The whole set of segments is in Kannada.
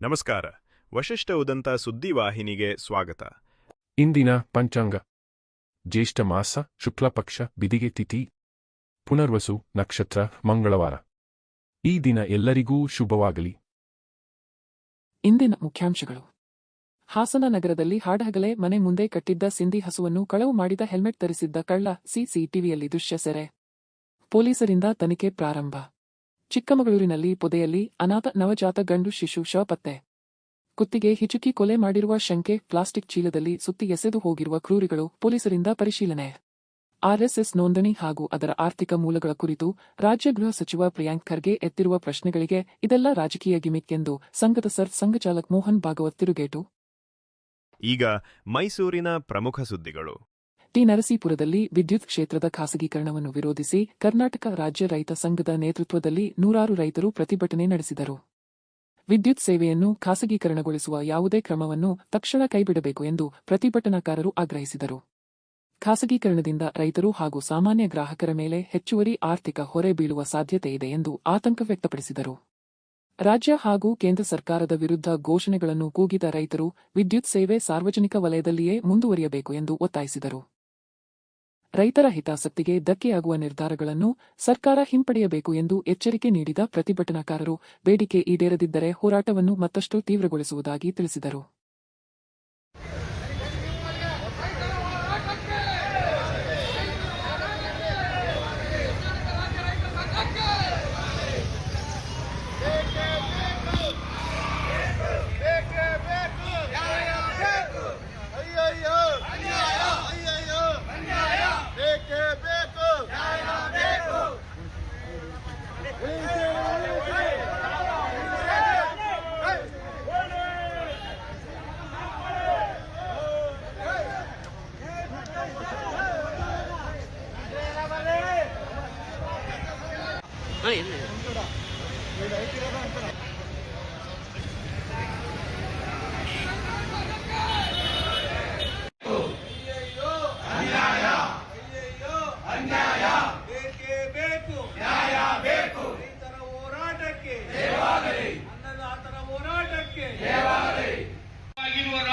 ನಮಸ್ಕಾರ. ವಶಿಷ್ಠ ಉದಂತ ಸುದ್ದಿವಾಹಿನಿಗೆ ಸ್ವಾಗತ. ಇಂದಿನ ಪಂಚಾಂಗ. ಜ್ಯೇಷ್ಠ ಮಾಸ, ಶುಕ್ಲಪಕ್ಷ, ಬಿದಿಗೆ ತಿಥಿ, ಪುನರ್ವಸು ನಕ್ಷತ್ರ, ಮಂಗಳವಾರ. ಈ ದಿನ ಎಲ್ಲರಿಗೂ ಶುಭವಾಗಲಿ. ಇಂದಿನ ಮುಖ್ಯಾಂಶಗಳು. ಹಾಸನ ನಗರದಲ್ಲಿ ಹಾಡಹಗಲೇ ಮನೆ ಮುಂದೆ ಕಟ್ಟಿದ್ದ ಸಿಂಧಿ ಹಸುವನ್ನು ಕಳವು ಮಾಡಿದ ಹೆಲ್ಮೆಟ್ ಧರಿಸಿದ್ದ ಕಳ್ಳ, ಸಿಸಿಟಿವಿಯಲ್ಲಿ ದೃಶ್ಯ ಸೆರೆ. ಪೊಲೀಸರಿಂದ ತನಿಖೆ ಪ್ರಾರಂಭ. ಚಿಕ್ಕಮಗಳೂರಿನಲ್ಲಿ ಪೊದೆಯಲ್ಲಿ ಅನಾಥ ನವಜಾತ ಗಂಡು ಶಿಶು ಶವ ಪತ್ತೆ. ಕುತ್ತಿಗೆ ಹಿಚುಕಿ ಕೊಲೆ ಮಾಡಿರುವ ಶಂಕೆ, ಪ್ಲಾಸ್ಟಿಕ್ ಚೀಲದಲ್ಲಿ ಸುತ್ತಿ ಎಸೆದು ಹೋಗಿರುವ ಕ್ರೂರಿಗಳು ಪೊಲೀಸರಿಂದ ಪರಿಶೀಲನೆ. ಆರ್ಎಸ್ಎಸ್ ನೋಂದಣಿ ಹಾಗೂ ಅದರ ಆರ್ಥಿಕ ಮೂಲಗಳ ಕುರಿತು ರಾಜ್ಯ ಗೃಹ ಸಚಿವ ಪ್ರಿಯಾಂಕ್ ಖರ್ಗೆ ಎತ್ತಿರುವ ಪ್ರಶ್ನೆಗಳಿಗೆ ಇದೆಲ್ಲ ರಾಜಕೀಯ ಗಿಮಿಕ್ ಎಂದು ಸಂಘದ ಸಂಘಚಾಲಕ್ ಮೋಹನ್ ಭಾಗವತ್ ತಿರುಗೇಟು. ಈಗ ಮೈಸೂರಿನ ಪ್ರಮುಖ ಸುದ್ದಿಗಳು. ಟಿ. ನರಸೀಪುರದಲ್ಲಿ ವಿದ್ಯುತ್ ಕ್ಷೇತ್ರದ ಖಾಸಗೀಕರಣವನ್ನು ವಿರೋಧಿಸಿ ಕರ್ನಾಟಕ ರಾಜ್ಯ ರೈತ ಸಂಘದ ನೇತೃತ್ವದಲ್ಲಿ ನೂರಾರು ರೈತರು ಪ್ರತಿಭಟನೆ ನಡೆಸಿದರು. ವಿದ್ಯುತ್ ಸೇವೆಯನ್ನು ಖಾಸಗೀಕರಣಗೊಳಿಸುವ ಯಾವುದೇ ಕ್ರಮವನ್ನು ತಕ್ಷಣ ಕೈಬಿಡಬೇಕು ಎಂದು ಪ್ರತಿಭಟನಾಕಾರರು ಆಗ್ರಹಿಸಿದರು. ಖಾಸಗೀಕರಣದಿಂದ ರೈತರು ಹಾಗೂ ಸಾಮಾನ್ಯ ಗ್ರಾಹಕರ ಮೇಲೆ ಹೆಚ್ಚುವರಿ ಆರ್ಥಿಕ ಹೊರೆ ಬೀಳುವ ಸಾಧ್ಯತೆ ಇದೆ ಎಂದು ಆತಂಕ ವ್ಯಕ್ತಪಡಿಸಿದರು. ರಾಜ್ಯ ಹಾಗೂ ಕೇಂದ್ರ ಸರ್ಕಾರದ ವಿರುದ್ಧ ಘೋಷಣೆಗಳನ್ನು ಕೂಗಿದ ರೈತರು ವಿದ್ಯುತ್ ಸೇವೆ ಸಾರ್ವಜನಿಕ ವಲಯದಲ್ಲಿಯೇ ಮುಂದುವರಿಯಬೇಕು ಎಂದು ಒತ್ತಾಯಿಸಿದರು. ರೈತರ ಹಿತಾಸಕ್ತಿಗೆ ಧಕ್ಕೆಯಾಗುವ ನಿರ್ಧಾರಗಳನ್ನು ಸರ್ಕಾರ ಹಿಂಪಡೆಯಬೇಕು ಎಂದು ಎಚ್ಚರಿಕೆ ನೀಡಿದ ಪ್ರತಿಭಟನಾಕಾರರು ಬೇಡಿಕೆ ಈಡೇರದಿದ್ದರೆ ಹೋರಾಟವನ್ನು ಮತ್ತಷ್ಟು ತೀವ್ರಗೊಳಿಸುವುದಾಗಿ ತಿಳಿಸಿದರು.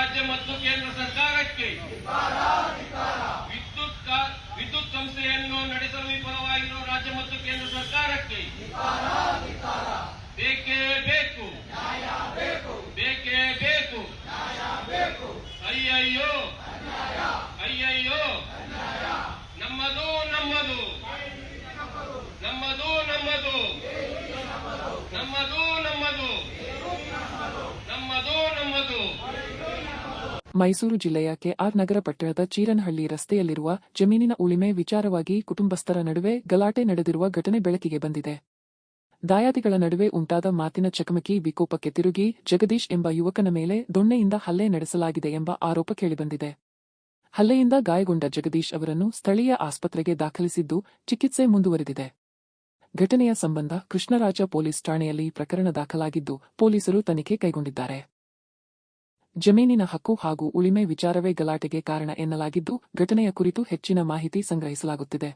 ರಾಜ್ಯ ಮತ್ತು ಕೇಂದ್ರ ಸರ್ಕಾರಕ್ಕೆ ವಿದ್ಯುತ್ ಸಂಸ್ಥೆಯನ್ನು ನಡೆಸಲು ವಿಫಲವಾಗಿರುವ ರಾಜ್ಯ ಮತ್ತು ಕೇಂದ್ರ ಸರ್ಕಾರಕ್ಕೆ ಬೇಕೇ ಬೇಕು, ಬೇಕೇ ಬೇಕು. ಅಯ್ಯಯ್ಯೋ, ಅಯ್ಯಯ್ಯೋ, ನಮ್ಮದು ನಮ್ಮದು, ನಮ್ಮದು ನಮ್ಮದು, ನಮ್ಮದು ನಮ್ಮದು, ನಮ್ಮದು ನಮ್ಮದು. ಮೈಸೂರು ಜಿಲ್ಲೆಯ ಕೆಆರ್ ನಗರ ಪಟ್ಟಣದ ಚೀರನಹಳ್ಳಿ ರಸ್ತೆಯಲ್ಲಿರುವ ಜಮೀನಿನ ಉಳಿಮೆ ವಿಚಾರವಾಗಿ ಕುಟುಂಬಸ್ಥರ ನಡುವೆ ಗಲಾಟೆ ನಡೆದಿರುವ ಘಟನೆ ಬೆಳಕಿಗೆ ಬಂದಿದೆ. ದಾಯಾದಿಗಳ ನಡುವೆ ಉಂಟಾದ ಮಾತಿನ ಚಕಮಕಿ ವಿಕೋಪಕ್ಕೆ ತಿರುಗಿ ಜಗದೀಶ್ ಎಂಬ ಯುವಕನ ಮೇಲೆ ದೊಣ್ಣೆಯಿಂದ ಹಲ್ಲೆ ನಡೆಸಲಾಗಿದೆ ಎಂಬ ಆರೋಪ ಕೇಳಿಬಂದಿದೆ. ಹಲ್ಲೆಯಿಂದ ಗಾಯಗೊಂಡ ಜಗದೀಶ್ ಅವರನ್ನು ಸ್ಥಳೀಯ ಆಸ್ಪತ್ರೆಗೆ ದಾಖಲಿಸಿದ್ದು ಚಿಕಿತ್ಸೆ ಮುಂದುವರೆದಿದೆ. ಘಟನೆಯ ಸಂಬಂಧ ಕೃಷ್ಣರಾಜ ಪೊಲೀಸ್ ಠಾಣೆಯಲ್ಲಿ ಪ್ರಕರಣ ದಾಖಲಾಗಿದ್ದು ಪೊಲೀಸರು ತನಿಖೆ ಕೈಗೊಂಡಿದ್ದಾರೆ. ಜಮೀನಿನ ಹಕ್ಕು ಹಾಗೂ ಉಳಿಮೆ ವಿಚಾರವೇ ಗಲಾಟೆಗೆ ಕಾರಣ ಎನ್ನಲಾಗಿದ್ದು ಘಟನೆಯ ಕುರಿತು ಹೆಚ್ಚಿನ ಮಾಹಿತಿ ಸಂಗ್ರಹಿಸಲಾಗುತ್ತಿದೆ.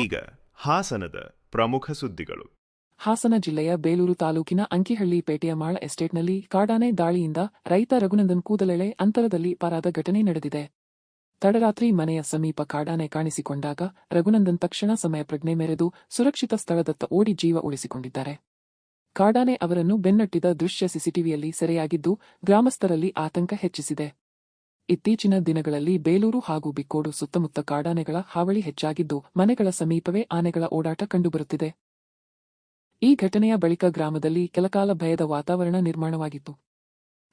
ಈಗ ಹಾಸನದ ಪ್ರಮುಖ ಸುದ್ದಿಗಳು. ಹಾಸನ ಜಿಲ್ಲೆಯ ಬೇಲೂರು ತಾಲೂಕಿನ ಅಂಕಿಹಳ್ಳಿ ಪೇಟೆಯ ಮಾಳ ಎಸ್ಟೇಟ್ನಲ್ಲಿ ಕಾಡಾನೆ ದಾಳಿಯಿಂದ ರೈತ ರಘುನಂದನ್ ಕೂದಲೆಳೆ ಅಂತರದಲ್ಲಿ ಪಾರಾದ ಘಟನೆ ನಡೆದಿದೆ. ತಡರಾತ್ರಿ ಮನೆಯ ಸಮೀಪ ಕಾಡಾನೆ ಕಾಣಿಸಿಕೊಂಡಾಗ ರಘುನಂದನ್ ತಕ್ಷಣ ಸಮಯ ಪ್ರಜ್ಞೆ ಮೆರೆದು ಸುರಕ್ಷಿತ ಸ್ಥಳದತ್ತ ಓಡಿ ಜೀವ ಉಳಿಸಿಕೊಂಡಿದ್ದಾರೆ. ಕಾಡಾನೆ ಅವರನ್ನು ಬೆನ್ನಟ್ಟಿದ ದೃಶ್ಯ ಸಿಸಿಟಿವಿಯಲ್ಲಿ ಸೆರೆಯಾಗಿದ್ದು ಗ್ರಾಮಸ್ಥರಲ್ಲಿ ಆತಂಕ ಹೆಚ್ಚಿಸಿದೆ. ಇತ್ತೀಚಿನ ದಿನಗಳಲ್ಲಿ ಬೇಲೂರು ಹಾಗೂ ಬಿಕ್ಕೋಡು ಸುತ್ತಮುತ್ತ ಕಾಡಾನೆಗಳ ಹಾವಳಿ ಹೆಚ್ಚಾಗಿದ್ದು ಮನೆಗಳ ಸಮೀಪವೇ ಆನೆಗಳ ಓಡಾಟ ಕಂಡುಬರುತ್ತಿದೆ. ಈ ಘಟನೆಯ ಬಳಿಕ ಗ್ರಾಮದಲ್ಲಿ ಕೆಲಕಾಲ ಭಯದ ವಾತಾವರಣ ನಿರ್ಮಾಣವಾಗಿತ್ತು.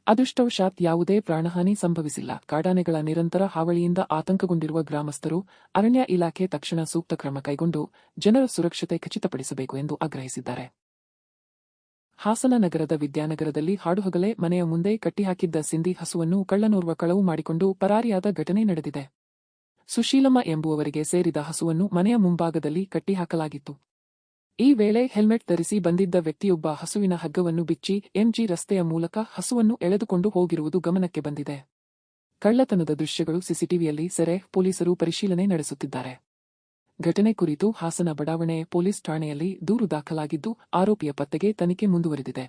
ಅದೃಷ್ಟವಶಾತ್ ಯಾವುದೇ ಪ್ರಾಣಹಾನಿ ಸಂಭವಿಸಿಲ್ಲ. ಕಾಡಾನೆಗಳ ನಿರಂತರ ಹಾವಳಿಯಿಂದ ಆತಂಕಗೊಂಡಿರುವ ಗ್ರಾಮಸ್ಥರು ಅರಣ್ಯ ಇಲಾಖೆ ತಕ್ಷಣ ಸೂಕ್ತ ಕ್ರಮ ಕೈಗೊಂಡು ಜನರ ಸುರಕ್ಷತೆ ಖಚಿತಪಡಿಸಬೇಕು ಎಂದು ಆಗ್ರಹಿಸಿದ್ದಾರೆ. ಹಾಸನ ನಗರದ ವಿದ್ಯಾನಗರದಲ್ಲಿ ಹಾಡುಹಗಲೇ ಮನೆಯ ಮುಂದೆ ಕಟ್ಟಿಹಾಕಿದ್ದ ಸಿಂಧಿ ಹಸುವನ್ನು ಕಳ್ಳನೋರ್ವ ಕಳವು ಮಾಡಿಕೊಂಡು ಪರಾರಿಯಾದ ಘಟನೆ ನಡೆದಿದೆ. ಸುಶೀಲಮ್ಮ ಎಂಬುವವರಿಗೆ ಸೇರಿದ ಹಸುವನ್ನು ಮನೆಯ ಮುಂಭಾಗದಲ್ಲಿ ಕಟ್ಟಿಹಾಕಲಾಗಿತ್ತು. ಈ ವೇಳೆ ಹೆಲ್ಮೆಟ್ ಧರಿಸಿ ಬಂದಿದ್ದ ವ್ಯಕ್ತಿಯೊಬ್ಬ ಹಸುವಿನ ಹಗ್ಗವನ್ನು ಬಿಚ್ಚಿ ಎಂಜಿ ರಸ್ತೆಯ ಮೂಲಕ ಹಸುವನ್ನು ಎಳೆದುಕೊಂಡು ಹೋಗಿರುವುದು ಗಮನಕ್ಕೆ ಬಂದಿದೆ. ಕಳ್ಳತನದ ದೃಶ್ಯಗಳು ಸಿಸಿಟಿವಿಯಲ್ಲಿ ಸೆರೆ, ಪೊಲೀಸರು ಪರಿಶೀಲನೆ ನಡೆಸುತ್ತಿದ್ದಾರೆ. ಘಟನೆ ಕುರಿತು ಹಾಸನ ಬಡಾವಣೆ ಪೊಲೀಸ್ ಠಾಣೆಯಲ್ಲಿ ದೂರು ದಾಖಲಾಗಿದ್ದು ಆರೋಪಿಯ ಪತ್ತೆಗೆ ತನಿಖೆ ಮುಂದುವರೆದಿದೆ.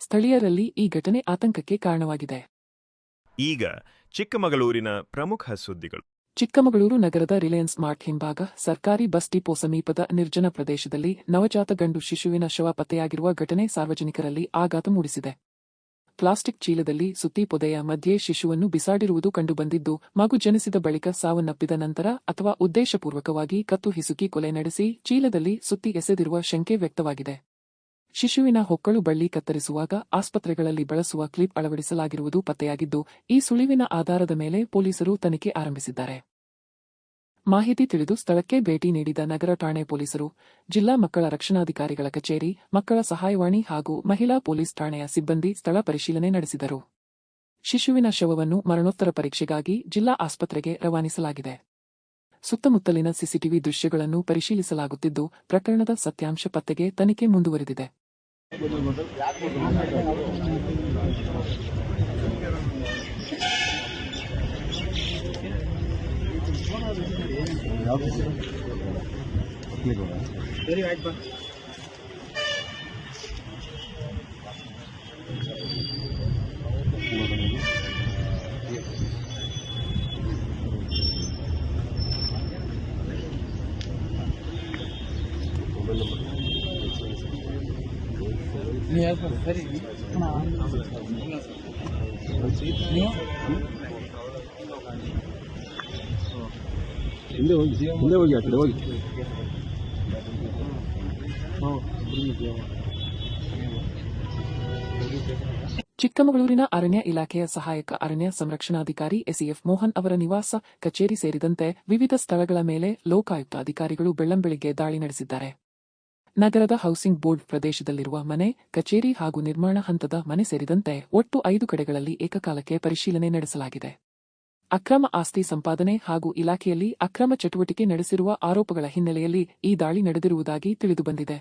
ಸ್ಥಳೀಯರಲ್ಲಿ ಈ ಘಟನೆ ಆತಂಕಕ್ಕೆ ಕಾರಣವಾಗಿದೆ. ಈಗ ಚಿಕ್ಕಮಗಳೂರಿನ ಪ್ರಮುಖ ಸುದ್ದಿಗಳು. ಚಿಕ್ಕಮಗಳೂರು ನಗರದ ರಿಲಯನ್ಸ್ ಮಾರ್ಟ್ ಹಿಂಭಾಗ ಸರ್ಕಾರಿ ಬಸ್ ಡಿಪೋ ಸಮೀಪದ ನಿರ್ಜನ ಪ್ರದೇಶದಲ್ಲಿ ನವಜಾತ ಗಂಡು ಶಿಶುವಿನ ಶವ ಪತ್ತೆಯಾಗಿರುವ ಘಟನೆ ಸಾರ್ವಜನಿಕರಲ್ಲಿ ಆಘಾತ ಮೂಡಿಸಿದೆ. ಪ್ಲಾಸ್ಟಿಕ್ ಚೀಲದಲ್ಲಿ ಸುತ್ತಿ ಪೊದೆಯ ಮಧ್ಯೆ ಶಿಶುವನ್ನು ಬಿಸಾಡಿರುವುದು ಕಂಡುಬಂದಿದ್ದು, ಮಗು ಜನಿಸಿದ ಬಳಿಕ ಸಾವನ್ನಪ್ಪಿದ ನಂತರ ಅಥವಾ ಉದ್ದೇಶಪೂರ್ವಕವಾಗಿ ಕತ್ತು ಹಿಸುಕಿ ಕೊಲೆ ನಡೆಸಿ ಚೀಲದಲ್ಲಿ ಸುತ್ತಿ ಎಸೆದಿರುವ ಶಂಕೆ ವ್ಯಕ್ತವಾಗಿದೆ. ಶಿಶುವಿನ ಹೊಕ್ಕಳು ಬಳ್ಳಿ ಕತ್ತರಿಸುವಾಗ ಆಸ್ಪತ್ರೆಗಳಲ್ಲಿ ಬಳಸುವ ಕ್ಲಿಪ್ ಅಳವಡಿಸಲಾಗಿರುವುದು ಪತ್ತೆಯಾಗಿದ್ದು, ಈ ಸುಳಿವಿನ ಆಧಾರದ ಮೇಲೆ ಪೊಲೀಸರು ತನಿಖೆ ಆರಂಭಿಸಿದ್ದಾರೆ. ಮಾಹಿತಿ ತಿಳಿದು ಸ್ಥಳಕ್ಕೆ ಭೇಟಿ ನೀಡಿದ ನಗರ ಠಾಣೆ ಪೊಲೀಸರು, ಜಿಲ್ಲಾ ಮಕ್ಕಳ ರಕ್ಷಣಾಧಿಕಾರಿಗಳ ಕಚೇರಿ, ಮಕ್ಕಳ ಸಹಾಯವಾಣಿ ಹಾಗೂ ಮಹಿಳಾ ಪೊಲೀಸ್ ಠಾಣೆಯ ಸಿಬ್ಬಂದಿ ಸ್ಥಳ ಪರಿಶೀಲನೆ ನಡೆಸಿದರು. ಶಿಶುವಿನ ಶವವನ್ನು ಮರಣೋತ್ತರ ಪರೀಕ್ಷೆಗಾಗಿ ಜಿಲ್ಲಾ ಆಸ್ಪತ್ರೆಗೆ ರವಾನಿಸಲಾಗಿದೆ. ಸುತ್ತಮುತ್ತಲಿನ ಸಿಸಿಟಿವಿ ದೃಶ್ಯಗಳನ್ನು ಪರಿಶೀಲಿಸಲಾಗುತ್ತಿದ್ದು, ಪ್ರಕರಣದ ಸತ್ಯಾಂಶ ಪತ್ತೆಗೆ ತನಿಖೆ ಮುಂದುವರೆದಿದೆ. ಮುಂದೆ ಹೋಗಿ ಆ ಕಡೆ ಹೋಗಿ. ಚಿಕ್ಕಮಗಳೂರಿನ ಅರಣ್ಯ ಇಲಾಖೆಯ ಸಹಾಯಕ ಅರಣ್ಯ ಸಂರಕ್ಷಣಾಧಿಕಾರಿ ಎಸಿಎಫ್ ಮೋಹನ್ ಅವರ ನಿವಾಸ, ಕಚೇರಿ ಸೇರಿದಂತೆ ವಿವಿಧ ಸ್ಥಳಗಳ ಮೇಲೆ ಲೋಕಾಯುಕ್ತ ಅಧಿಕಾರಿಗಳು ಬೆಳ್ಳಂಬೆಳಿಗ್ಗೆ ದಾಳಿ ನಡೆಸಿದ್ದಾರೆ. ನಗರದ ಹೌಸಿಂಗ್ ಬೋರ್ಡ್ ಪ್ರದೇಶದಲ್ಲಿರುವ ಮನೆ, ಕಚೇರಿ ಹಾಗೂ ನಿರ್ಮಾಣ ಹಂತದ ಮನೆ ಸೇರಿದಂತೆ ಒಟ್ಟು 5 ಕಡೆಗಳಲ್ಲಿ ಏಕಕಾಲಕ್ಕೆ ಪರಿಶೀಲನೆ ನಡೆಸಲಾಗಿದೆ. ಅಕ್ರಮ ಆಸ್ತಿ ಸಂಪಾದನೆ ಹಾಗೂ ಇಲಾಖೆಯಲ್ಲಿ ಅಕ್ರಮ ಚಟುವಟಿಕೆ ನಡೆಸಿರುವ ಆರೋಪಗಳ ಹಿನ್ನೆಲೆಯಲ್ಲಿ ಈ ದಾಳಿ ನಡೆದಿರುವುದಾಗಿ ತಿಳಿದುಬಂದಿದೆ.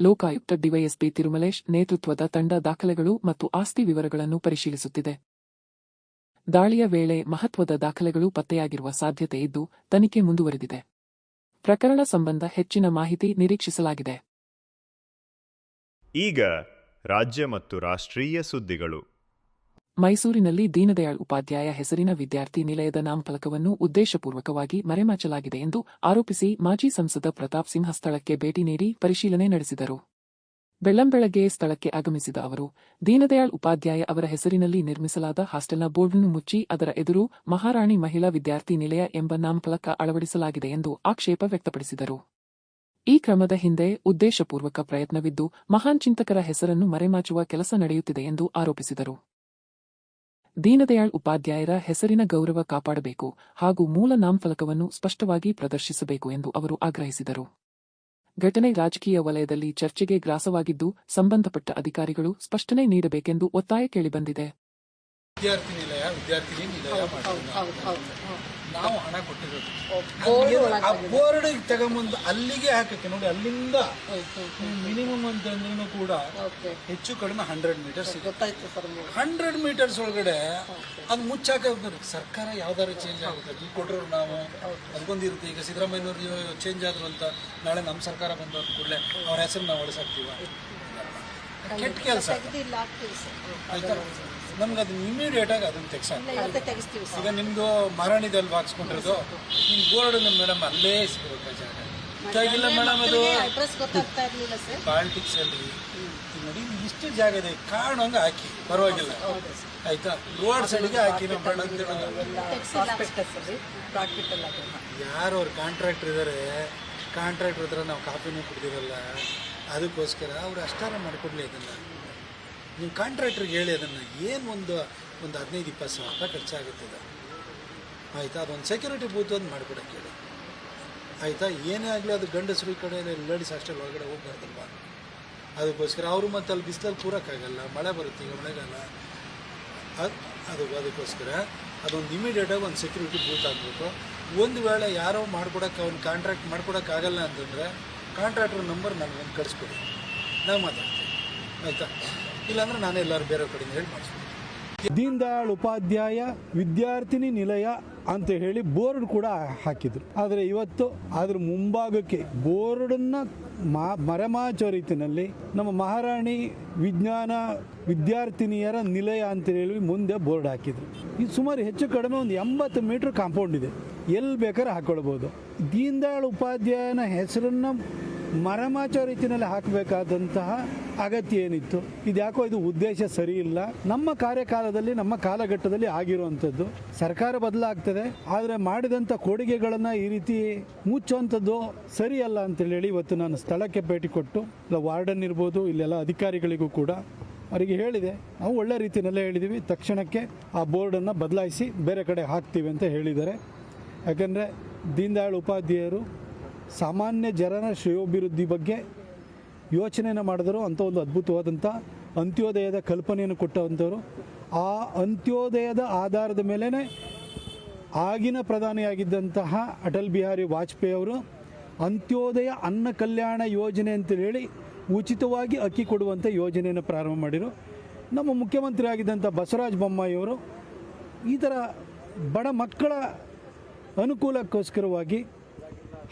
ಲೋಕಾಯುಕ್ತ ಡಿವೈಎಸ್ಪಿ ತಿರುಮಲೇಶ್ ನೇತೃತ್ವದ ತಂಡ ದಾಖಲೆಗಳು ಮತ್ತು ಆಸ್ತಿ ವಿವರಗಳನ್ನು ಪರಿಶೀಲಿಸುತ್ತಿದೆ. ದಾಳಿಯ ವೇಳೆ ಮಹತ್ವದ ದಾಖಲೆಗಳು ಪತ್ತೆಯಾಗಿರುವ ಸಾಧ್ಯತೆ ಇದ್ದು, ತನಿಖೆ ಮುಂದುವರೆದಿದೆ. ಪ್ರಕರಣ ಸಂಬಂಧ ಹೆಚ್ಚಿನ ಮಾಹಿತಿ ನಿರೀಕ್ಷಿಸಲಾಗಿದೆ. ಈಗ ರಾಜ್ಯ ಮತ್ತು ರಾಷ್ಟ್ರೀಯ ಸುದ್ದಿಗಳು. ಮೈಸೂರಿನಲ್ಲಿ ದೀನದಯಾಳ್ ಉಪಾಧ್ಯಾಯ ಹೆಸರಿನ ವಿದ್ಯಾರ್ಥಿ ನಿಲಯದ ನಾಮಫಲಕವನ್ನು ಉದ್ದೇಶಪೂರ್ವಕವಾಗಿ ಮರೆಮಾಚಲಾಗಿದೆ ಎಂದು ಆರೋಪಿಸಿ ಮಾಜಿ ಸಂಸದ ಪ್ರತಾಪ್ ಸಿಂಹ ಸ್ಥಳಕ್ಕೆ ಭೇಟಿ ನೀಡಿ ಪರಿಶೀಲನೆ ನಡೆಸಿದರು. ಬೆಳ್ಳಂಬೆಳಗ್ಗೆ ಸ್ಥಳಕ್ಕೆ ಆಗಮಿಸಿದ ಅವರು, ದೀನದಯಾಳ್ ಉಪಾಧ್ಯಾಯ ಅವರ ಹೆಸರಿನಲ್ಲಿ ನಿರ್ಮಿಸಲಾದ ಹಾಸ್ಟೆಲ್ನ ಬೋರ್ಡ್ನ್ನು ಮುಚ್ಚಿ ಅದರ ಎದುರು ಮಹಾರಾಣಿ ಮಹಿಳಾ ವಿದ್ಯಾರ್ಥಿ ನಿಲಯ ಎಂಬ ನಾಮಫಲಕ ಅಳವಡಿಸಲಾಗಿದೆ ಎಂದು ಆಕ್ಷೇಪ ವ್ಯಕ್ತಪಡಿಸಿದರು. ಈ ಕ್ರಮದ ಹಿಂದೆ ಉದ್ದೇಶಪೂರ್ವಕ ಪ್ರಯತ್ನವಿದ್ದು, ಮಹಾನ್ ಚಿಂತಕರ ಹೆಸರನ್ನು ಮರೆಮಾಚುವ ಕೆಲಸ ನಡೆಯುತ್ತಿದೆ ಎಂದು ಆರೋಪಿಸಿದರು. ದೀನದಯಾಳ್ ಉಪಾಧ್ಯಾಯರ ಹೆಸರಿನ ಗೌರವ ಕಾಪಾಡಬೇಕು ಹಾಗೂ ಮೂಲ ನಾಮಫಲಕವನ್ನು ಸ್ಪಷ್ಟವಾಗಿ ಪ್ರದರ್ಶಿಸಬೇಕು ಎಂದು ಅವರು ಆಗ್ರಹಿಸಿದರು. ಘಟನೆ ರಾಜಕೀಯ ವಲಯದಲ್ಲಿ ಚರ್ಚೆಗೆ ಗ್ರಾಸವಾಗಿದ್ದು, ಸಂಬಂಧಪಟ್ಟ ಅಧಿಕಾರಿಗಳು ಸ್ಪಷ್ಟನೆ ನೀಡಬೇಕೆಂದು ಒತ್ತಾಯ ಕೇಳಿಬಂದಿದೆ. ನಾವು ಹಣ ಕೊಟ್ಟಿರೋದು ಆ ಬೋರ್ಡ್ ತಗೊಂಬಂದು ಅಲ್ಲಿಗೆ ಹಾಕಕ್ಕೆ ನೋಡಿ, ಅಲ್ಲಿಂದ ಮಿನಿಮಮ್ ಅಂತಂದ್ರೂ ಕೂಡ ಹೆಚ್ಚು ಕಡಿಮೆ 100 ಮೀಟರ್ಸ್. 100 ಮೀಟರ್ಸ್ ಒಳಗಡೆ ಅದು ಮುಚ್ಚಾಕ ಸರ್ಕಾರ ಯಾವ್ದಾದ್ರು ಚೇಂಜ್ ಆಗುತ್ತೆ, ದುಡ್ಡು ಕೊಟ್ಟರು ನಾವು ಅದಕ್ಕೊಂದಿರುತ್ತೆ. ಈಗ ಸಿದ್ದರಾಮಯ್ಯನವ್ರು ಚೇಂಜ್ ಆದ್ರು ಅಂತ ನಾಳೆ ನಮ್ಮ ಸರ್ಕಾರ ಬಂದ ಕೂಡಲೇ ಅವ್ರ ಹೆಸರು ನಾವು ಹೊಡೆಸಾಕ್ತೀವ, ಕೆಟ್ಟ ಕೆಲಸ ಆಯ್ತಾ. ನಮ್ಗೆ ಅದನ್ನ ಇಮಿಡಿಯೇಟ್ ಆಗಿ ಅದನ್ನ ತೆಗಿಸ್ತೀವಿ. ಈಗ ನಿಮ್ದು ಮಹಾರಾಣಿದಲ್ಲಿ ಹಾಕ್ಸ್ಕೊಂಡಿರೋದು ನಿಮ್ಮ ಬೋರ್ಡ್ ನಮ್ಮ ಮೇಡಮ್ ಅಲ್ಲೇ ಸಿಗುತ್ತೆ ಜಾಗ. ಗೊತ್ತಾಗಿಲ್ಲ ಮೇಡಮ್, ಅದು ಅಡ್ರೆಸ್ ಗೊತ್ತಾಗ್ತಾ ಇರ್ಲಿಲ್ಲ ಸರ್. ಪಾಲಿಟಿಕ್ಸ್ ಅಲ್ರಿ. ಈಗ ನೋಡಿ ಇಷ್ಟು ಜಾಗ ಇದೆ, ಕಾಣುವಂಗೆ ಹಾಕಿ ಪರವಾಗಿಲ್ಲ ಆಯ್ತಾ. ರೋಡ್ ಸೈಡ್ಗೆ ಹಾಕಿ ನಾವು ಬೇಡ ಅಂತ ಹೇಳೋದು. ಯಾರು ಅವ್ರು ಕಾಂಟ್ರಾಕ್ಟರ್ ಇದ್ದಾರೆ, ಕಾಂಟ್ರಾಕ್ಟರ್ ಹತ್ರ ನಾವು ಕಾಪಿನೂ ಕೊಡ್ತೀವಲ್ಲ, ಅದಕ್ಕೋಸ್ಕರ ಅವ್ರು ಅಷ್ಟಾರ ಮಾಡಿಕೊಡ್ಲಿ ಅದನ್ನು. ನೀವು ಕಾಂಟ್ರಾಕ್ಟ್ರಿಗೆ ಹೇಳಿ ಅದನ್ನು ಏನು ಒಂದು 15-20 ಸಾವಿರ ರೂಪಾಯಿ ಖರ್ಚಾಗುತ್ತದೆ ಆಯಿತಾ. ಅದೊಂದು ಸೆಕ್ಯೂರಿಟಿ ಬೂತ್ ಒಂದು ಮಾಡಿಕೊಡಕ್ಕೆ ಹೇಳಿ ಆಯಿತಾ. ಏನೇ ಆಗಲಿ ಅದು ಗಂಡಸರು ಈ ಕಡೆ ಲೇಡೀಸ್ ಹಾಸ್ಟೆಲ್ ಒಳಗಡೆ ಹೋಗ್ಬಾರ್ದಲ್ವ, ಅದಕ್ಕೋಸ್ಕರ ಅವರು ಮತ್ತು ಅಲ್ಲಿ ಬಿಸಿಲಲ್ಲಿ ಕೂರೋಕ್ಕಾಗಲ್ಲ, ಮಳೆ ಬರುತ್ತೆ ಈಗ ಮಳೆಗಾಲ, ಅದಕ್ಕೋಸ್ಕರ ಅದೊಂದು ಇಮಿಡಿಯೇಟಾಗಿ ಒಂದು ಸೆಕ್ಯೂರಿಟಿ ಬೂತ್ ಆಗಬೇಕು. ಒಂದು ವೇಳೆ ಯಾರೋ ಮಾಡ್ಕೊಡೋಕ್ಕೆ ಅವ್ನು ಕಾಂಟ್ರಾಕ್ಟ್ ಮಾಡ್ಕೊಡೋಕ್ಕಾಗಲ್ಲ ಅಂತಂದರೆ ಕಾಂಟ್ರಾಕ್ಟರ್ ನಂಬರ್ ನನಗೊಂದು ಕಳಿಸ್ಕೊಡಿ, ನಾವು ಮಾತಾಡ್ತೀವಿ ಆಯಿತಾ. ಇಲ್ಲಾಂದ್ರೆ ನಾನೇ ಎಲ್ಲರೂ ಬೇರೆ ಕಡೆಯಿಂದ ಹೇಳಿ ಮಾಡಿಸ್ತೀನಿ. ದೀನ್ ದಯಾಳ್ ಉಪಾಧ್ಯಾಯ ವಿದ್ಯಾರ್ಥಿನಿ ನಿಲಯ ಅಂತ ಹೇಳಿ ಬೋರ್ಡ್ ಕೂಡ ಹಾಕಿದ್ರು. ಆದರೆ ಇವತ್ತು ಅದ್ರ ಮುಂಭಾಗಕ್ಕೆ ಬೋರ್ಡನ್ನು ಮರೆಮಾಚೋ ರೀತಿಯಲ್ಲಿ ನಮ್ಮ ಮಹಾರಾಣಿ ವಿಜ್ಞಾನ ವಿದ್ಯಾರ್ಥಿನಿಯರ ನಿಲಯ ಅಂತ ಹೇಳಿ ಮುಂದೆ ಬೋರ್ಡ್ ಹಾಕಿದ್ರು. ಇದು ಸುಮಾರು ಹೆಚ್ಚು ಕಡಿಮೆ ಒಂದು 80 ಮೀಟ್ರ್ ಕಾಂಪೌಂಡ್ ಇದೆ, ಎಲ್ಲಿ ಬೇಕಾದ್ರೆ ಹಾಕ್ಕೊಳ್ಬೋದು. ದೀನ್ ದಯಾಳ್ ಉಪಾಧ್ಯಾಯನ ಹೆಸರನ್ನು ಮರೆಮಾಚೋ ರೀತಿಯಲ್ಲಿ ಹಾಕಬೇಕಾದಂತಹ ಅಗತ್ಯ ಏನಿತ್ತು? ಇದ್ಯಾಕೋ ಇದು ಉದ್ದೇಶ ಸರಿ ಇಲ್ಲ. ನಮ್ಮ ಕಾರ್ಯಕಾಲದಲ್ಲಿ ನಮ್ಮ ಕಾಲಘಟ್ಟದಲ್ಲಿ ಆಗಿರುವಂಥದ್ದು. ಸರ್ಕಾರ ಬದಲಾಗ್ತದೆ, ಆದರೆ ಮಾಡಿದಂಥ ಕೊಡುಗೆಗಳನ್ನು ಈ ರೀತಿ ಮುಚ್ಚುವಂಥದ್ದು ಸರಿಯಲ್ಲ ಅಂತೇಳಿ ಇವತ್ತು ನಾನು ಸ್ಥಳಕ್ಕೆ ಭೇಟಿ ಕೊಟ್ಟು ಇಲ್ಲ ವಾರ್ಡನ್ ಇರ್ಬೋದು, ಇಲ್ಲೆಲ್ಲ ಅಧಿಕಾರಿಗಳಿಗೂ ಕೂಡ ಅವರಿಗೆ ಹೇಳಿದೆ. ನಾವು ಒಳ್ಳೆ ರೀತಿಯಲ್ಲೇ ಹೇಳಿದ್ದೀವಿ, ತಕ್ಷಣಕ್ಕೆ ಆ ಬೋರ್ಡನ್ನು ಬದಲಾಯಿಸಿ ಬೇರೆ ಕಡೆ ಹಾಕ್ತೀವಿ ಅಂತ ಹೇಳಿದ್ದಾರೆ. ಯಾಕಂದರೆ ದೀನ್ ದಯಾಳ್ ಉಪಾಧ್ಯಾಯರು ಸಾಮಾನ್ಯ ಜನರ ಶ್ರೇಯೋಭಿವೃದ್ಧಿ ಬಗ್ಗೆ ಯೋಚನೆಯನ್ನು ಮಾಡಿದರು. ಅಂಥ ಒಂದು ಅದ್ಭುತವಾದಂಥ ಅಂತ್ಯೋದಯದ ಕಲ್ಪನೆಯನ್ನು ಕೊಟ್ಟಂಥವರು. ಆ ಅಂತ್ಯೋದಯದ ಆಧಾರದ ಮೇಲೇ ಆಗಿನ ಪ್ರಧಾನಿಯಾಗಿದ್ದಂತಹ ಅಟಲ್ ಬಿಹಾರಿ ವಾಜಪೇಯಿ ಅವರು ಅಂತ್ಯೋದಯ ಅನ್ನ ಕಲ್ಯಾಣ ಯೋಜನೆ ಅಂತೇಳಿ ಉಚಿತವಾಗಿ ಅಕ್ಕಿ ಕೊಡುವಂಥ ಯೋಜನೆಯನ್ನು ಪ್ರಾರಂಭ ಮಾಡಿದರು. ನಮ್ಮ ಮುಖ್ಯಮಂತ್ರಿ ಆಗಿದ್ದಂಥ ಬಸವರಾಜ ಬೊಮ್ಮಾಯಿಯವರು ಈ ಥರ ಬಡ ಮಕ್ಕಳ ಅನುಕೂಲಕ್ಕೋಸ್ಕರವಾಗಿ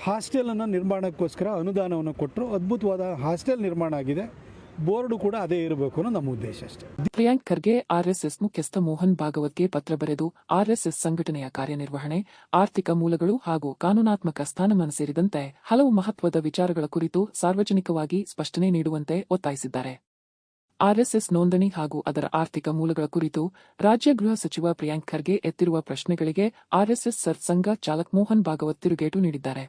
ಹಾಸ್ಟೆಲನ್ನು ನಿರ್ಮಾಣಕ್ಕೋಸ್ಕರ ಅನುದಾನವನ್ನು ಕೊಟ್ಟರು. ಅದ್ಭುತವಾದ ಹಾಸ್ಟೆಲ್ ನಿರ್ಮಾಣ ಆಗಿದೆ. ಬೋರ್ಡು ಕೂಡ ಅದೇ ಇರಬೇಕು ಅನ್ನೋ ನಮ್ಮ ಉದ್ದೇಶ ಅಷ್ಟೇ. ಪ್ರಿಯಾಂಕ್ ಖರ್ಗೆ ಆರ್ಎಸ್ಎಸ್ ಮುಖ್ಯಸ್ಥ ಮೋಹನ್ ಭಾಗವತ್ಗೆ ಪತ್ರ ಬರೆದು ಆರ್ಎಸ್ಎಸ್ ಸಂಘಟನೆಯ ಕಾರ್ಯನಿರ್ವಹಣೆ, ಆರ್ಥಿಕ ಮೂಲಗಳು ಹಾಗೂ ಕಾನೂನಾತ್ಮಕ ಸ್ಥಾನಮಾನ ಸೇರಿದಂತೆ ಹಲವು ಮಹತ್ವದ ವಿಚಾರಗಳ ಕುರಿತು ಸಾರ್ವಜನಿಕವಾಗಿ ಸ್ಪಷ್ಟನೆ ನೀಡುವಂತೆ ಒತ್ತಾಯಿಸಿದ್ದಾರೆ. ಆರ್ಎಸ್ಎಸ್ ನೋಂದಣಿ ಹಾಗೂ ಅದರ ಆರ್ಥಿಕ ಮೂಲಗಳ ಕುರಿತು ರಾಜ್ಯ ಗೃಹ ಸಚಿವ ಪ್ರಿಯಾಂಕ್ ಖರ್ಗೆ ಎತ್ತಿರುವ ಪ್ರಶ್ನೆಗಳಿಗೆ ಆರ್ಎಸ್ಎಸ್ ಸರ್ಸಂಘ ಚಾಲಕ್ ಮೋಹನ್ ಭಾಗವತ್ ತಿರುಗೇಟು ನೀಡಿದ್ದಾರೆ.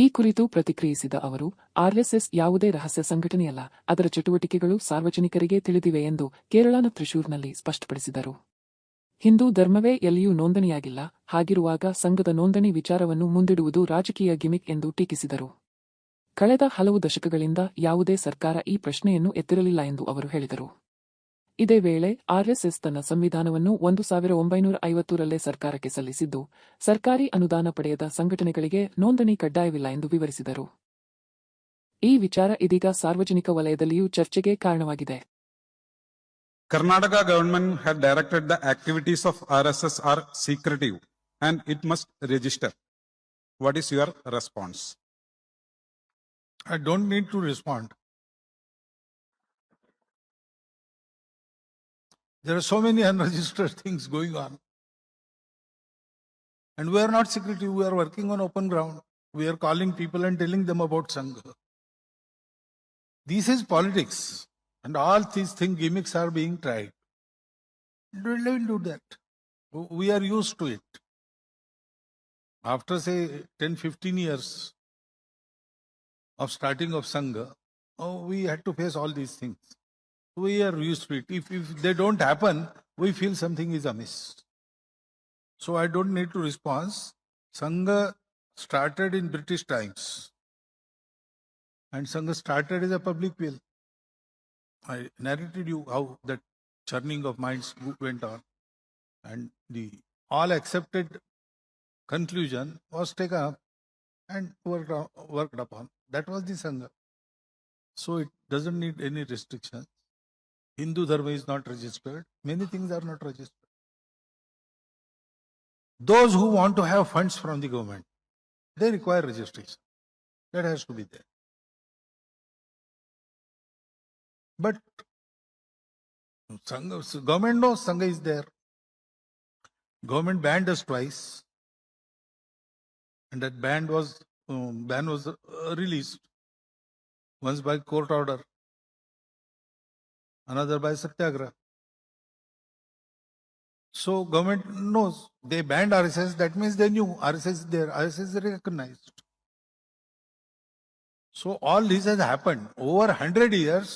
ಈ ಕುರಿತು ಪ್ರತಿಕ್ರಿಯಿಸಿದ ಅವರು, ಆರ್ಎಸ್ಎಸ್ ಯಾವುದೇ ರಹಸ್ಯ ಸಂಘಟನೆಯಲ್ಲ, ಅದರ ಚಟುವಟಿಕೆಗಳು ಸಾರ್ವಜನಿಕರಿಗೆ ತಿಳಿದಿವೆ ಎಂದು ಕೇರಳನ ತ್ರಿಶೂರ್ನಲ್ಲಿ ಸ್ಪಷ್ಟಪಡಿಸಿದರು. ಹಿಂದೂ ಧರ್ಮವೇ ಎಲ್ಲಿಯೂ ನೋಂದಣಿಯಾಗಿಲ್ಲ, ಹಾಗಿರುವಾಗ ಸಂಘದ ನೋಂದಣಿ ವಿಚಾರವನ್ನು ಮುಂದಿಡುವುದು ರಾಜಕೀಯ ಗಿಮಿಕ್ ಎಂದು ಟೀಕಿಸಿದರು. ಕಳೆದ ಹಲವು ದಶಕಗಳಿಂದ ಯಾವುದೇ ಸರ್ಕಾರ ಈ ಪ್ರಶ್ನೆಯನ್ನು ಎತ್ತಿರಲಿಲ್ಲ ಎಂದು ಅವರು ಹೇಳಿದರು. ಇದೇ ವೇಳೆ ಆರ್ಎಸ್ಎಸ್ ತನ್ನ ಸಂವಿಧಾನವನ್ನು 1950ರಲ್ಲೇ ಸರ್ಕಾರಕ್ಕೆ ಸಲ್ಲಿಸಿದ್ದು, ಸರ್ಕಾರಿ ಅನುದಾನ ಪಡೆಯದ ಸಂಘಟನೆಗಳಿಗೆ ನೋಂದಣಿ ಕಡ್ಡಾಯವಿಲ್ಲ ಎಂದು ವಿವರಿಸಿದರು. ಈ ವಿಚಾರ ಇದೀಗ ಸಾರ್ವಜನಿಕ ವಲಯದಲ್ಲಿಯೂ ಚರ್ಚೆಗೆ ಕಾರಣವಾಗಿದೆ. Karnataka government had directed the activities of RSS are secretive and it must register. What is your response? I don't need to respond. There are so many unregistered things going on. And we are not secretive, we are working on open ground. We are calling people and telling them about Sangha. This is politics. And all these gimmicks are being tried. Don't do that. We are used to it. After say 10-15 years of starting of Sangha, we had to face all these things. We are used to it. If they don't happen, we feel something is amiss. So I don't need to respond. Sangha started in British times. And Sangha started as a public will. I narrated you how that churning of minds went on. And the all accepted conclusion was taken up and worked upon. That was the Sangha. So it doesn't need any restrictions. Hindu Dharma is not registered. Many things are not registered. Those who want to have funds from the government, they require registration. That has to be there. But Sangha, government knows Sangha is there. Government banned us twice. And that ban was ban was released. Once by court order, another by Satyagraha. So government knows they banned RSS. That means they knew RSS is there. RSS is recognized. So all this has happened over 100 years.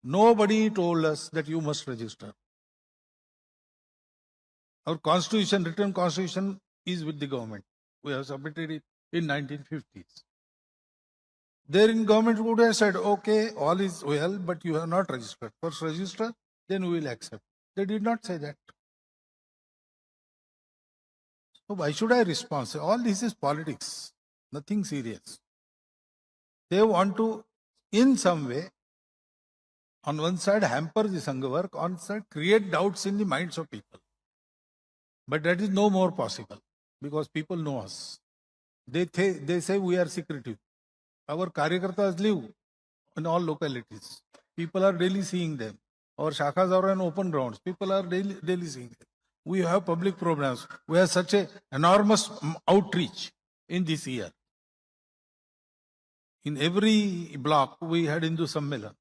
Nobody told us that you must register. Our constitution, written constitution, is with the government. We have submitted it in 1950s. Therein government would have said, okay, all is well, but you have not registered. First register, then we will accept. They did not say that. So why should I respond? All this is politics, nothing serious. They want to, in some way, on one side hamper the Sangha work, on the side create doubts in the minds of people. But that is no more possible because people know us. They say we are secretive. Our Karyakartas live in all localities. People are daily seeing them. Our shakhas are on open grounds. People are daily seeing them. We have public programs. We have such a enormous outreach in this year. In every block, we had Hindu Sammelan.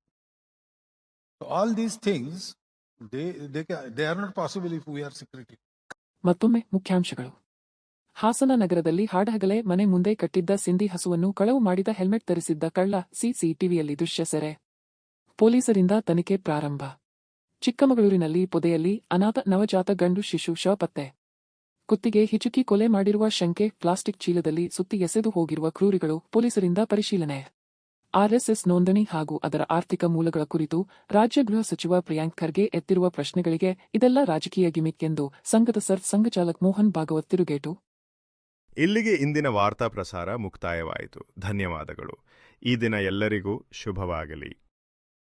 So all these things, they are not possible if we are secretive. ಮತ್ತೊಮ್ಮೆ ಮುಖ್ಯಾಂಶಗಳು. ಹಾಸನ ನಗರದಲ್ಲಿ ಹಾಡಹಗಲೇ ಮನೆ ಮುಂದೆ ಕಟ್ಟಿದ್ದ ಸಿಂಧಿ ಹಸುವನ್ನು ಕಳವು ಮಾಡಿದ ಹೆಲ್ಮೆಟ್ ಧರಿಸಿದ್ದ ಕಳ್ಳ ಸಿಸಿಟಿವಿಯಲ್ಲಿ ದೃಶ್ಯ ಸೆರೆ. ಪೊಲೀಸರಿಂದ ತನಿಖೆ ಪ್ರಾರಂಭ. ಚಿಕ್ಕಮಗಳೂರಿನಲ್ಲಿ ಪೊದೆಯಲ್ಲಿ ಅನಾಥ ನವಜಾತ ಗಂಡು ಶಿಶು ಶವ ಪತ್ತೆ. ಕುತ್ತಿಗೆ ಹಿಚುಕಿ ಕೊಲೆ ಮಾಡಿರುವ ಶಂಕೆ. ಪ್ಲಾಸ್ಟಿಕ್ ಚೀಲದಲ್ಲಿ ಸುತ್ತಿ ಎಸೆದು ಹೋಗಿರುವ ಕ್ರೂರಿಗಳು ಪೊಲೀಸರಿಂದ ಪರಿಶೀಲನೆ. ಆರ್ಎಸ್ಎಸ್ ನೋಂದಣಿ ಹಾಗೂ ಅದರ ಆರ್ಥಿಕ ಮೂಲಗಳ ಕುರಿತು ರಾಜ್ಯ ಗೃಹ ಸಚಿವ ಪ್ರಿಯಾಂಕ್ ಖರ್ಗೆ ಎತ್ತಿರುವ ಪ್ರಶ್ನೆಗಳಿಗೆ ಇದೆಲ್ಲ ರಾಜಕೀಯ ಗಿಮಿಕ್ ಎಂದು ಸಂಘದ ಸಂಘಚಾಲಕ್ ಮೋಹನ್ ಭಾಗವತ್ ತಿರುಗೇಟು. ಇಲ್ಲಿಗೆ ಇಂದಿನ ವಾರ್ತಾ ಪ್ರಸಾರ ಮುಕ್ತಾಯವಾಯಿತು. ಧನ್ಯವಾದಗಳು. ಈ ದಿನ ಎಲ್ಲರಿಗೂ ಶುಭವಾಗಲಿ.